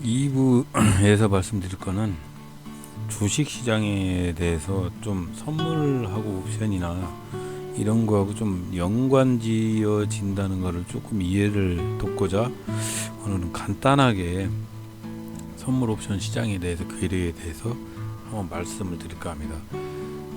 2부에서 말씀드릴 거는 주식 시장에 대해서 좀 선물하고 옵션이나 이런 거하고 좀 연관지어진다는 거를 조금 이해를 돕고자 오늘은 간단하게 선물 옵션 시장에 대해서 괴리에 대해서 한번 말씀을 드릴까 합니다.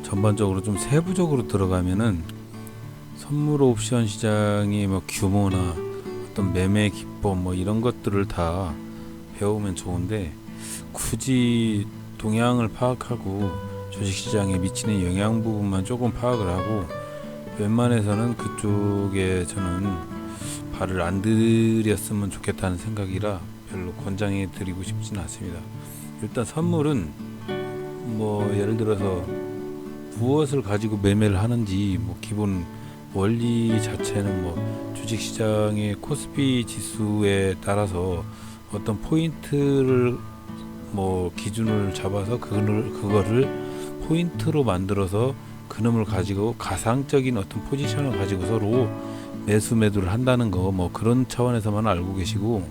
전반적으로 좀 세부적으로 들어가면은 선물 옵션 시장의 뭐 규모나 어떤 매매 기법 뭐 이런 것들을 다 배우면 좋은데, 굳이 동향을 파악하고 주식시장에 미치는 영향 부분만 조금 파악을 하고 웬만해서는 그쪽에 저는 발을 안 들였으면 좋겠다는 생각이라 별로 권장해 드리고 싶지는 않습니다. 일단 선물은 뭐 예를 들어서 무엇을 가지고 매매를 하는지 뭐 기본 원리 자체는 뭐 주식시장의 코스피 지수에 따라서 어떤 포인트를 뭐 기준을 잡아서 그거를 포인트로 만들어서 그놈을 가지고 가상적인 어떤 포지션을 가지고 서로 매수 매도를 한다는 거, 뭐 그런 차원에서만 알고 계시고,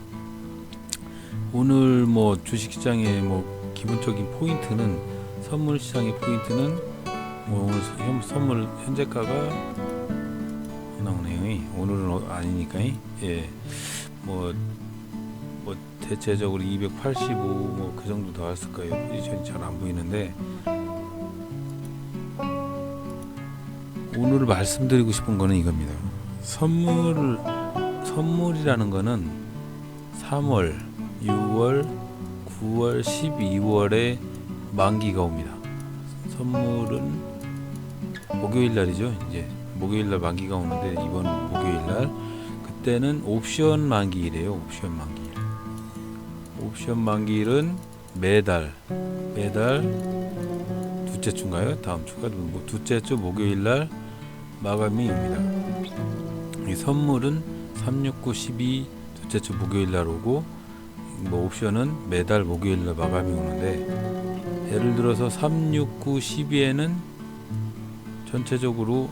오늘 뭐 주식시장의 뭐 기본적인 포인트는, 선물 시장의 포인트는 뭐 오늘 선물 현재가가 나오네요. 오늘은 아니니까 뭐 대체적으로 285 뭐 그 정도 나왔을 거예요. 포지션이 잘 안 보이는데, 오늘 말씀드리고 싶은 거는 이겁니다. 선물이라는 거는 3월, 6월, 9월, 12월에 만기가 옵니다. 선물은 목요일 날이죠. 이제 목요일 날 만기가 오는데, 이번 목요일 날 그때는 옵션 만기일이에요. 옵션 만기일은 매달 둘째 주인가요? 다음 주가 뭐 둘째 주 목요일 날 마감이 옵니다. 이 선물은 3, 6, 9, 12 둘째 주 목요일 날 오고, 뭐 옵션은 매달 목요일 날 마감이 오는데, 예를 들어서 3, 6, 9, 12에는 전체적으로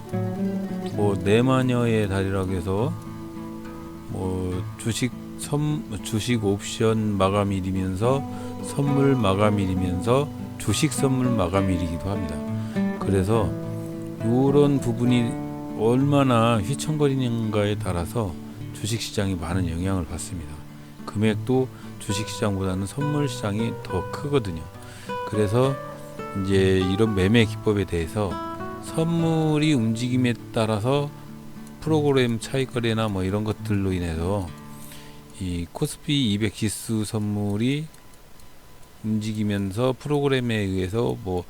뭐 4만여의 달이라고 해서 뭐 주식 옵션 마감일이면서 선물 마감일이면서 주식 선물 마감일이기도 합니다. 그래서 이런 부분이 얼마나 휘청거리는가에 따라서 주식시장이 많은 영향을 받습니다. 금액도 주식시장보다는 선물시장이 더 크거든요. 그래서 이제 이런 매매 기법에 대해서 선물이 움직임에 따라서 프로그램 차익거래나 뭐 이런 것들로 인해서 이 코스피 200 지수 선물이 움직이면서 프로그램에 의해서 뭐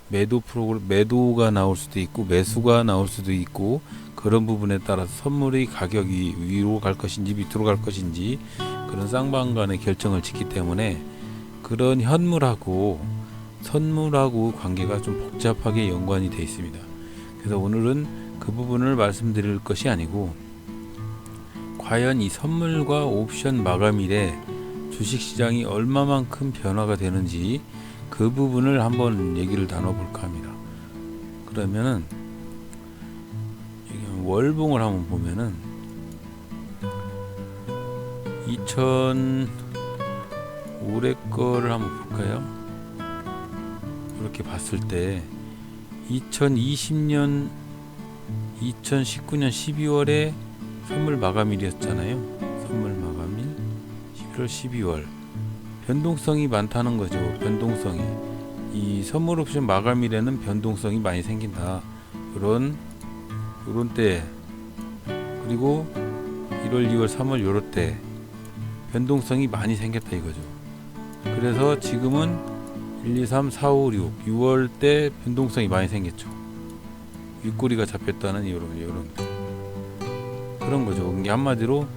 매도가 나올 수도 있고 매수가 나올 수도 있고, 그런 부분에 따라서 선물의 가격이 위로 갈 것인지 밑으로 갈 것인지 그런 쌍방 간의 결정을 짓기 때문에, 그런 현물하고 선물하고 관계가 좀 복잡하게 연관이 되어 있습니다. 그래서 오늘은 그 부분을 말씀드릴 것이 아니고, 과연 이 선물과 옵션 마감일에 주식시장이 얼마만큼 변화가 되는지 그 부분을 한번 얘기를 나눠볼까 합니다. 그러면은 월봉을 한번 보면은 올해 거를 한번 볼까요? 이렇게 봤을 때 2019년 12월에 선물 마감일이었잖아요. 선물 마감일 11월 12월 변동성이 많다는 거죠. 변동성이, 이 선물 옵션 마감일에는 변동성이 많이 생긴다. 요런 때, 그리고 1월 2월 3월 요럴 때 변동성이 많이 생겼다 이거죠. 그래서 지금은 1, 2, 3, 4, 5, 6 6월 때 변동성이 많이 생겼죠. 윗꼬리가 잡혔다는 이런 그런 거죠. 이게 한마디로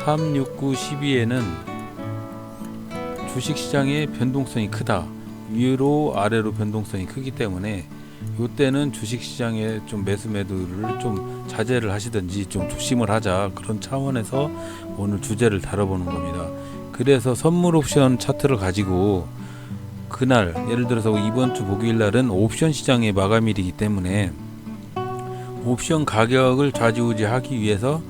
3, 6, 9, 12에는 주식시장의 변동성이 크다. 위로 아래로 변동성이 크기 때문에 이때는 주식시장에 좀 매수 매도를 좀 자제를 하시든지 좀 조심을 하자, 그런 차원에서 오늘 주제를 다뤄보는 겁니다. 그래서 선물 옵션 차트를 가지고 그날, 예를 들어서 이번 주 목요일 날은 옵션 시장의 마감일이기 때문에 옵션 가격을 좌지우지하기 위해서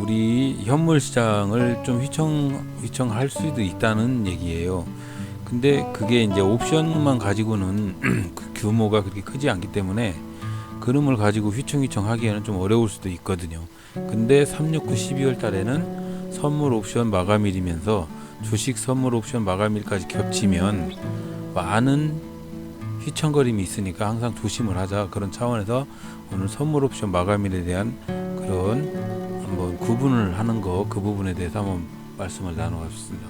우리 현물 시장을 좀 휘청할 수도 있다는 얘기예요. 근데 그게 이제 옵션만 가지고는 그 규모가 그렇게 크지 않기 때문에 그놈을 가지고 휘청휘청 하기에는 좀 어려울 수도 있거든요. 근데 369 12월 달에는 선물 옵션 마감일이면서 주식 선물 옵션 마감일까지 겹치면 많은 휘청거림이 있으니까 항상 조심을 하자, 그런 차원에서 오늘 선물 옵션 마감일에 대한 그런 한번 구분을 하는 거, 그 부분에 대해서 한번 말씀을 나눠봤습니다.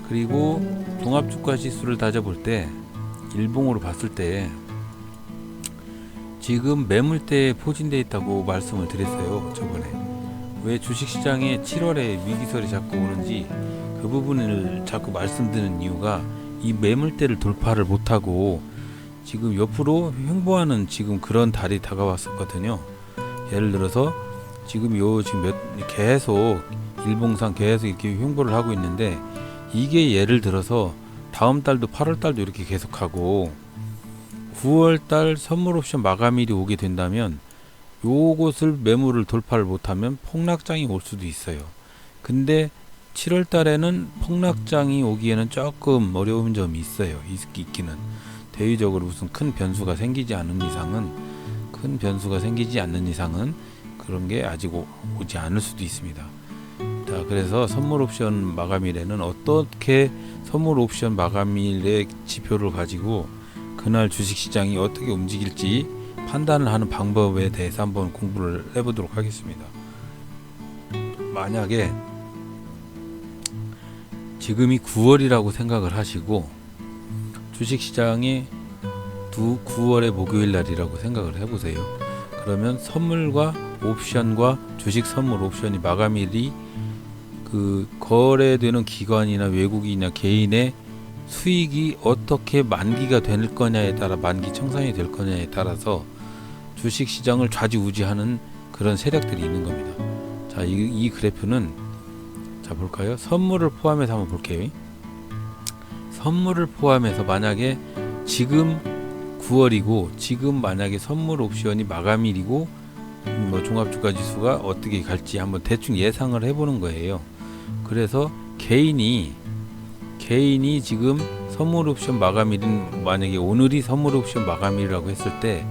그리고 종합주가 지수를 다져볼 때 일봉으로 봤을 때 지금 매물대에 포진되어 있다고 말씀을 드렸어요. 저번에 왜 주식시장에 7월에 위기설이 자꾸 오는지 그 부분을 자꾸 말씀드리는 이유가 이 매물대를 돌파를 못하고 지금 옆으로 횡보하는 지금 그런 달이 다가왔었거든요. 예를 들어서 지금 계속 일봉상 계속 이렇게 횡보를 하고 있는데, 이게 예를 들어서 다음 달도 8월 달도 이렇게 계속하고 9월 달 선물 옵션 마감일이 오게 된다면 요것을 매물을 돌파를 못하면 폭락장이 올 수도 있어요. 근데 7월 달에는 폭락장이 오기에는 조금 어려운 점이 있어요. 있기는 대외적으로 무슨 큰 변수가 생기지 않는 이상은 그런 게 아직 오지 않을 수도 있습니다. 자, 그래서 선물 옵션 마감일에는 어떻게 선물 옵션 마감일의 지표를 가지고 그날 주식시장이 어떻게 움직일지 판단을 하는 방법에 대해서 한번 공부를 해보도록 하겠습니다. 만약에 지금이 9월이라고 생각을 하시고 주식시장이 9월의 목요일 날이라고 생각을 해보세요. 그러면 선물과 옵션과 주식 선물 옵션이 마감일이 그 거래되는 기관이나 외국인이나 개인의 수익이 어떻게 만기가 될 거냐에 따라, 만기 청산이 될 거냐에 따라서 주식 시장을 좌지우지하는 그런 세력들이 있는 겁니다. 자, 이 그래프는 자 볼까요? 선물을 포함해서 한번 볼게요. 선물을 포함해서 만약에 지금 9월이고 지금 만약에 선물 옵션이 마감일이고 종합주가 지수가 어떻게 갈지 한번 대충 예상을 해보는 거예요. 그래서 개인이 지금 선물 옵션 마감일은 만약에 오늘이 선물 옵션 마감일이라고 했을 때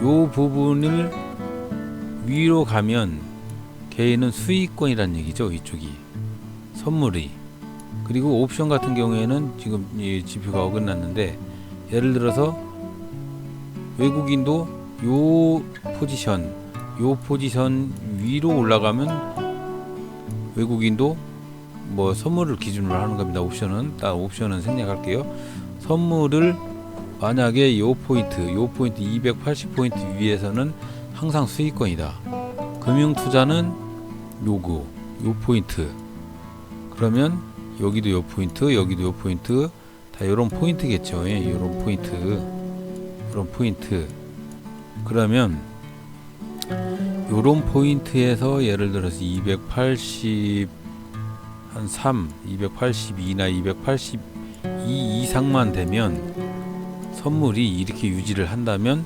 요 부분을 위로 가면 개인은 수익권이란 얘기죠. 이쪽이 선물이. 그리고 옵션 같은 경우에는 지금 이 지표가 어긋났는데, 예를 들어서 외국인도 요 포지션 위로 올라가면 외국인도 뭐 선물을 기준으로 하는 겁니다. 옵션은 생략할게요. 선물을 만약에 요 포인트 280포인트 위에서는 항상 수익권이다. 금융투자는 요 포인트. 그러면 여기도 요 포인트, 여기도 요 포인트, 다 요런 포인트겠죠. 예, 요런 포인트. 그러면 요런 포인트에서 예를 들어서 282나 282 이상만 되면 선물이 이렇게 유지를 한다면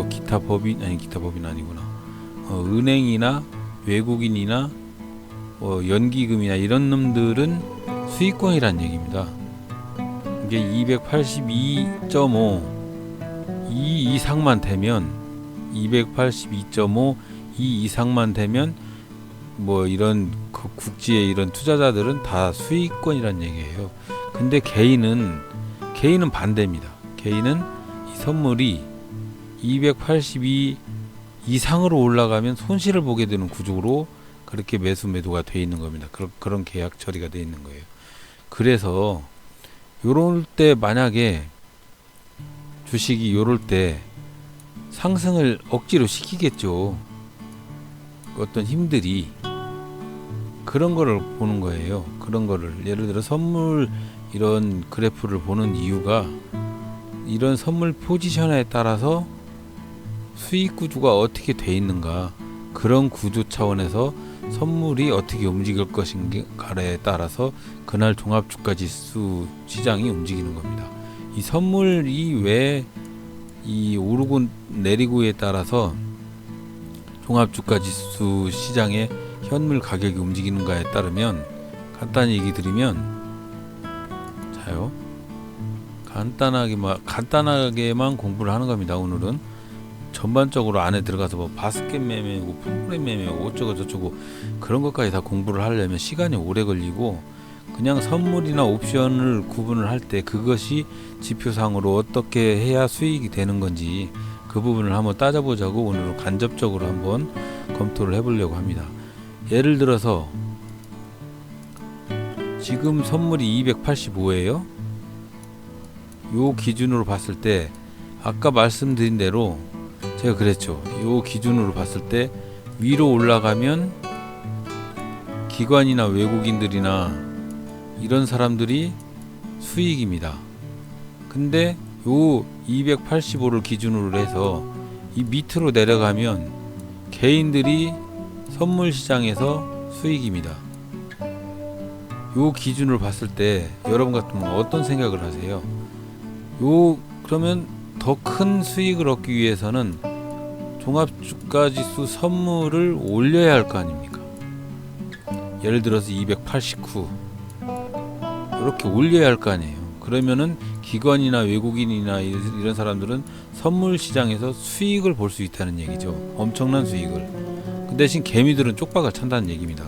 기타 법인 아니구나. 은행이나 외국인이나 연기금이나 이런 놈들은 수익권이란 얘기입니다. 이게 282.5 이 이상만 되면 282.5 이 이상만 되면 뭐 이런 국지의 이런 투자자들은 다 수익권이란 얘기예요. 근데 개인은 반대입니다. 개인은 이 선물이 282 이상으로 올라가면 손실을 보게 되는 구조로 그렇게 매도가 되어 있는 겁니다. 그런 계약 처리가 되어 있는 거예요. 그래서 요럴 때 만약에 주식이 요럴 때 상승을 억지로 시키겠죠. 어떤 힘들이 그런 거를 보는 거예요. 그런 거를 예를 들어 선물 이런 그래프를 보는 이유가 이런 선물 포지션에 따라서 수익 구조가 어떻게 돼 있는가, 그런 구조 차원에서 선물이 어떻게 움직일 것인가에 따라서 그날 종합주가지수 시장이 움직이는 겁니다. 이 선물이 왜 이 오르고 내리고에 따라서 종합주가지수 시장의 현물 가격이 움직이는가에 따르면 간단히 얘기 드리면 자요. 간단하게만 공부를 하는 겁니다. 오늘은 전반적으로 안에 들어가서 뭐 바스켓 매매고 프로그램 매매고 어쩌고 저쩌고 그런 것까지 다 공부를 하려면 시간이 오래 걸리고, 그냥 선물이나 옵션을 구분을 할 때 그것이 지표상으로 어떻게 해야 수익이 되는 건지 그 부분을 한번 따져보자고 오늘은 간접적으로 한번 검토를 해보려고 합니다. 예를 들어서 지금 선물이 285예요. 요 기준으로 봤을 때 아까 말씀드린 대로 제가 그랬죠. 요 기준으로 봤을 때 위로 올라가면 기관이나 외국인들이나 이런 사람들이 수익입니다. 근데 요 285를 기준으로 해서 이 밑으로 내려가면 개인들이 선물 시장에서 수익입니다. 요 기준을 봤을 때 여러분 같으면 어떤 생각을 하세요? 그러면 더 큰 수익을 얻기 위해서는 종합주가지수 선물을 올려야 할 거 아닙니까? 예를 들어서 289 이렇게 올려야 할 거 아니에요. 그러면은 기관이나 외국인이나 이런 사람들은 선물 시장에서 수익을 볼 수 있다는 얘기죠. 엄청난 수익을. 그 대신 개미들은 쪽박을 찬다는 얘기입니다.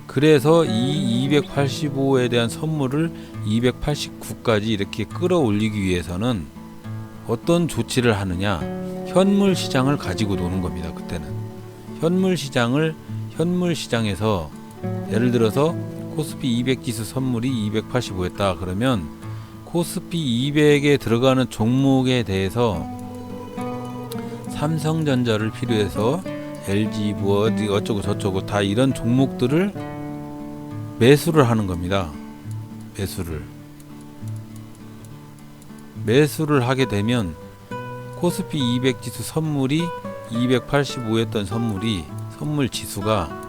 그래서 이 285에 대한 선물을 289까지 이렇게 끌어올리기 위해서는 어떤 조치를 하느냐, 현물 시장을 가지고 노는 겁니다. 그때는 현물 시장에서 예를 들어서 코스피 200 지수 선물이 285였다 그러면 코스피 200에 들어가는 종목에 대해서 삼성전자를 필요해서 LG 뭐 어쩌고 저쩌고 다 이런 종목들을 매수를 하는 겁니다. 매수를 하게 되면 코스피 200 지수 선물이 285였던 선물 지수가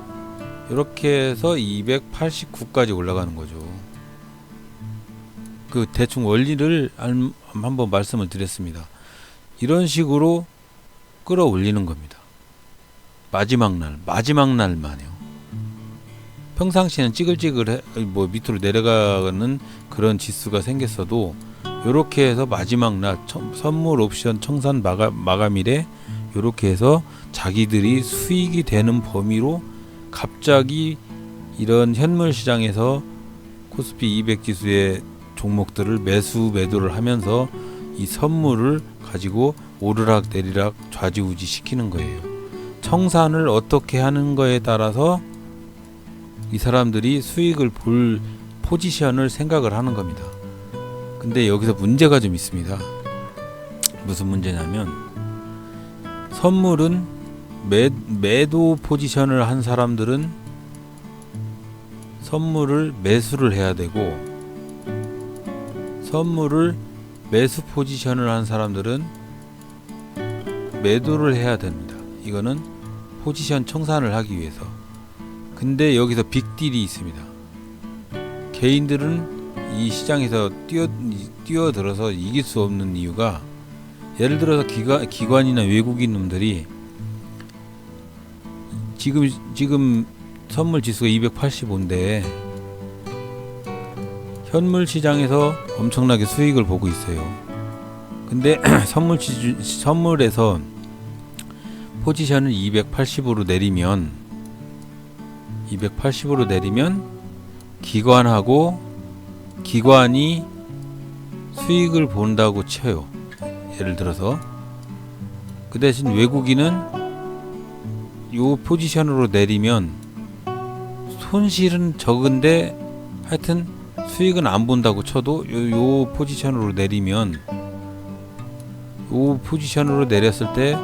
이렇게 해서 289까지 올라가는 거죠. 그 대충 원리를 한번 말씀을 드렸습니다. 이런 식으로 끌어올리는 겁니다. 마지막 날만요. 평상시에는 찌글찌글 밑으로 내려가는 그런 지수가 생겼어도 이렇게 해서 마지막 날 선물 옵션 청산 마감일에 이렇게 해서 자기들이 수익이 되는 범위로 갑자기 이런 현물 시장에서 코스피 200 지수의 종목들을 매도를 하면서 이 선물을 가지고 오르락 내리락 좌지우지 시키는 거예요. 청산을 어떻게 하는 거에 따라서 이 사람들이 수익을 볼 포지션을 생각을 하는 겁니다. 근데 여기서 문제가 좀 있습니다. 무슨 문제냐면 선물은 매도 포지션을 한 사람들은 선물을 매수를 해야 되고, 선물을 매수 포지션을 한 사람들은 매도를 해야 됩니다. 이거는 포지션 청산을 하기 위해서. 근데 여기서 빅딜이 있습니다. 개인들은 이 시장에서 뛰어들어서 이길 수 없는 이유가, 예를 들어서 기관이나 외국인 놈들이 지금 선물 지수가 285인데 현물 시장에서 엄청나게 수익을 보고 있어요. 근데 선물에서 포지션을 280으로 내리면 기관이 수익을 본다고 쳐요. 예를 들어서 그 대신 외국인은 요 포지션으로 내리면 손실은 적은데 하여튼 수익은 안 본다고 쳐도 요 포지션으로 내리면, 요 포지션으로 내렸을 때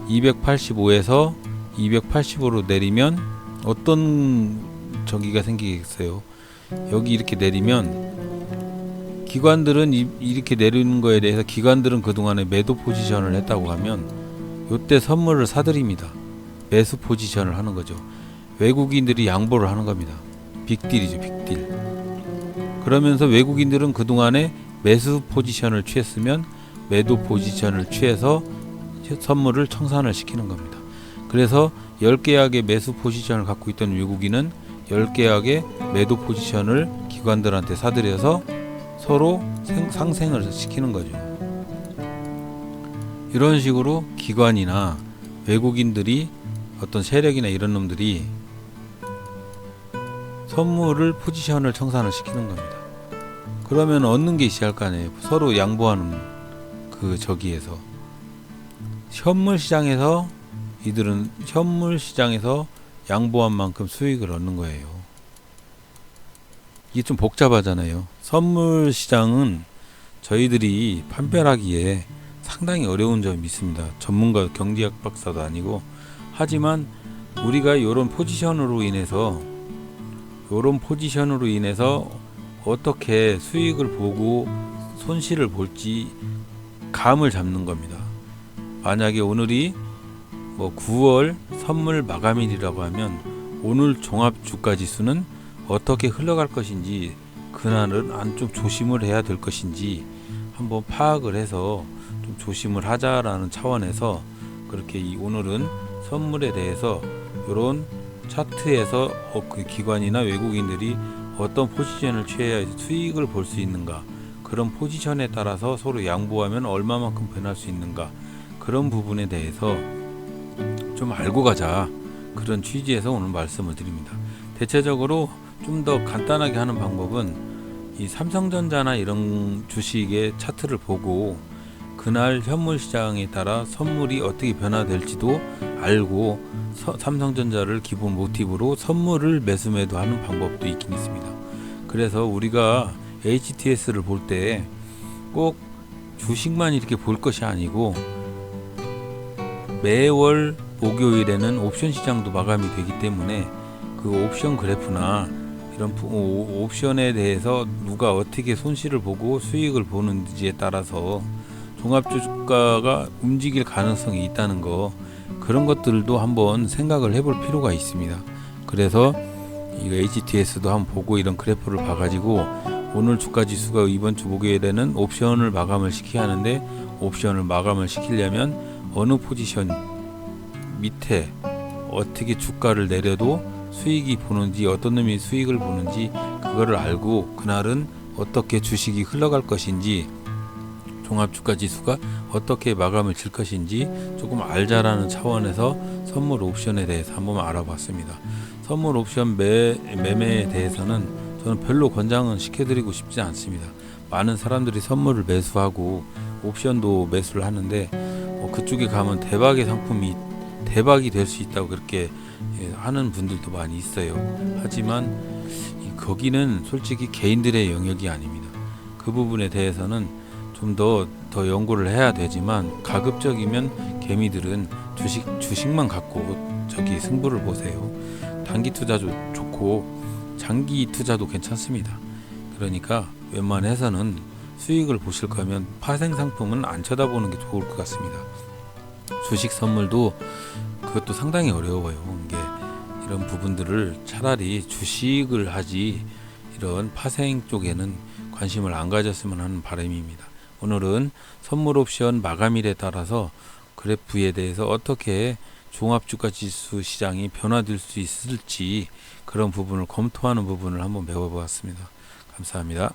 285에서 280으로 내리면 어떤 저기가 생기겠어요. 여기 이렇게 내리면 기관들은 이렇게 내리는 거에 대해서 기관들은 그동안에 매도 포지션을 했다고 하면 요때 선물을 사들입니다. 매수 포지션을 하는 거죠. 외국인들이 양보를 하는 겁니다. 빅딜이죠, 빅딜. 그러면서 외국인들은 그동안에 매수 포지션을 취했으면 매도 포지션을 취해서 선물을 청산을 시키는 겁니다. 그래서 10계약의 매수 포지션을 갖고 있던 외국인은 10계약의 매도 포지션을 기관들한테 사들여서 서로 상생을 시키는 거죠. 이런 식으로 기관이나 외국인들이 어떤 세력이나 이런 놈들이 선물을 포지션을 청산을 시키는 겁니다. 그러면 얻는 게 있어야 할 거 아니에요. 서로 양보하는 그 저기에서 현물 시장에서 이들은 현물 시장에서 양보한 만큼 수익을 얻는 거예요. 이게 좀 복잡하잖아요. 선물 시장은 저희들이 판별하기에 상당히 어려운 점이 있습니다. 전문가 경제학 박사도 아니고. 하지만 우리가 이런 포지션으로 인해서 어떻게 수익을 보고 손실을 볼지 감을 잡는 겁니다. 만약에 오늘이 9월 선물 마감일이라고 하면 오늘 종합주가지수는 어떻게 흘러갈 것인지, 그날은 좀 조심을 해야 될 것인지 한번 파악을 해서 좀 조심을 하자라는 차원에서 그렇게 오늘은 선물에 대해서 이런 차트에서 그 기관이나 외국인들이 어떤 포지션을 취해야 수익을 볼 수 있는가, 그런 포지션에 따라서 서로 양보하면 얼마만큼 변할 수 있는가, 그런 부분에 대해서 좀 알고 가자, 그런 취지에서 오늘 말씀을 드립니다. 대체적으로 좀 더 간단하게 하는 방법은 이 삼성전자나 이런 주식의 차트를 보고 그날 현물 시장에 따라 선물이 어떻게 변화될지도 알고 삼성전자를 기본 모티브로 선물을 매수 매도하는 방법도 있긴 있습니다. 그래서 우리가 HTS를 볼 때 꼭 주식만 이렇게 볼 것이 아니고 매월 목요일에는 옵션 시장도 마감이 되기 때문에 그 옵션 그래프나 이런 옵션에 대해서 누가 어떻게 손실을 보고 수익을 보는지에 따라서 종합주가가 움직일 가능성이 있다는 거, 그런 것들도 한번 생각을 해볼 필요가 있습니다. 그래서 이거 HTS도 한번 보고 이런 그래프를 봐가지고 오늘 주가지수가 이번 주 목요일에는 옵션을 마감을 시켜야 하는데, 옵션을 마감을 시키려면 어느 포지션 밑에 어떻게 주가를 내려도 수익이 보는지, 어떤 놈이 수익을 보는지 그거를 알고 그날은 어떻게 주식이 흘러갈 것인지, 종합주가지수가 어떻게 마감을 칠 것인지 조금 알자라는 차원에서 선물 옵션에 대해서 한번 알아봤습니다. 선물 옵션 매매에 대해서는 저는 별로 권장은 시켜드리고 싶지 않습니다. 많은 사람들이 선물을 매수하고 옵션도 매수를 하는데 그쪽에 가면 대박의 상품이 대박이 될 수 있다고 그렇게 하는 분들도 많이 있어요. 하지만 거기는 솔직히 개인들의 영역이 아닙니다. 그 부분에 대해서는 좀 더 연구를 해야 되지만, 가급적이면 개미들은 주식만 갖고 저기 승부를 보세요. 단기 투자도 좋고 장기 투자도 괜찮습니다. 그러니까 웬만해서는 수익을 보실 거면 파생 상품은 안 쳐다보는 게 좋을 것 같습니다. 주식 선물도 그것도 상당히 어려워요. 이게 이런 부분들을 차라리 주식을 하지 이런 파생 쪽에는 관심을 안 가졌으면 하는 바람입니다. 오늘은 선물 옵션 마감일에 따라서 그래프에 대해서 어떻게 종합주가지수 시장이 변화될 수 있을지 그런 부분을 검토하는 부분을 한번 배워보았습니다. 감사합니다.